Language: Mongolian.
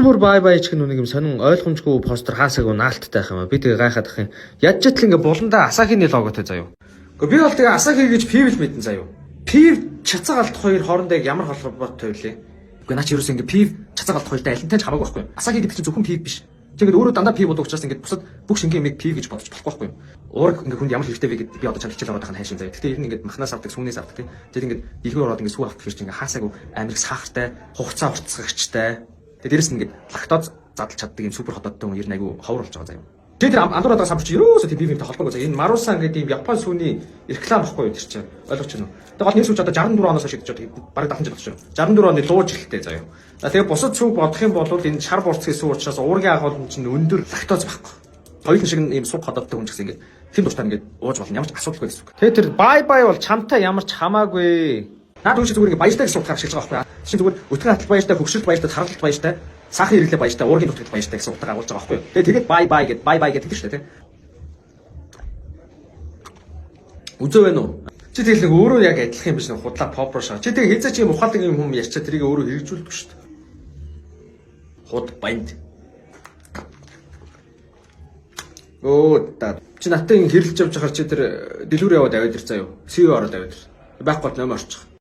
бүр бай бай ч гэх нэг юм сонин ойлгомжгүй постэр хаасаг наалттай юм аа. Би тэгээ гайхаад ах юм. Ядж итл ингээ буландаа Асахины логотой заяа. Гэхдээ би бол тэгээ Асахи гэж пив л мэдэн заяа. Пив чацаг алт хоёр хоорондоо ямар холбоотой вэ? Гэхдээ наа чи ерөөс ингээ пив чацаг алт хоёртай алинтай ч хамаагүй байхгүй. Асахи гэдэг чинь зөвхөн пив биш. Тэгээд өөрөө дандаа пив болдог учраас ингээ бусад бүх шингийн юмыг пив гэж бодож болохгүй байхгүй юу? Уураг ингээ хүнд ямар хэрэгтэй вэ гэдээ би одоо чамд хичээл ороод байгаа хайшин заяа. Гэхдээ ер нь ингээ махнаас авдаг, сүмнээс авдаг тийм. Тэгээд ингээ дэлгүүр ороод ингээ сүү авах гэхэр чинь ингээ хаасаагүй амирх сахартай, хугацаа уртсгагчтай. Тэгээд дээрэс нь ингээ лактоз задлж чаддаг юм супер хототтой хүн ер нь айгүй ховор болж байгаа заяа. Тэгээд тэр андуураад байгаа самбарч ерөөсөө тийм пивтэй холбоогүй заяа. Энэ Марусан гэдэг юм Япон сүүний реклам баггүй юу тэр чинь. Ойлгож байна уу? Тэгээд гол нэг сүүч одоо 64 оноос хойш гэж бараг 70 жил болчихсон. 64 оны лууж эхэлтэй заяа. Тэгээ бусад сүү бодох юм бол энэ шар бурцгийн сүү учраас уургийн агуулгын чинь өндөр лактоз байхгүй. Хоёулын шиг ийм суг хототтой хүн ч гэсэн ингээд тэм дуртай ингээд ууж болно. Ямар ч асуудалгүй гэсэн үг. Тэгээ тэр бай бай бол чамтай ямар ч хамаагүй. Наад үгүй зүгээр ингээд баяртай гэсэн утгаар ашиглаж байгаа байхгүй. Чинь зүгээр өтгөн хатал баяртай, хөвгшөлт баяртай, тархалт баяртай, сахарын хэрэглээ баяртай, уургийн дутагт баяртай гэсэн утгаар агуулж байгаа байхгүй. Тэгээд бай бай гэдэг шүү дээ тийм. Үзөө байна уу? Чи тэгэл нэг өөрөө яг адилхан юм биш нэг худлаа попро шаа. Чи тэг хэзээ чи юм ухаалаг юм хүм ярьчаа тэрийг өөрөө хэрэгжүүлдэг шүү дээ. Худ банд. Оо та чи наттай хэрэлж явж байхаар чи тэр дэлгүүр яваад аваад ирцаа юу? СУ ороод аваад ир. Байхгүй номер орчих.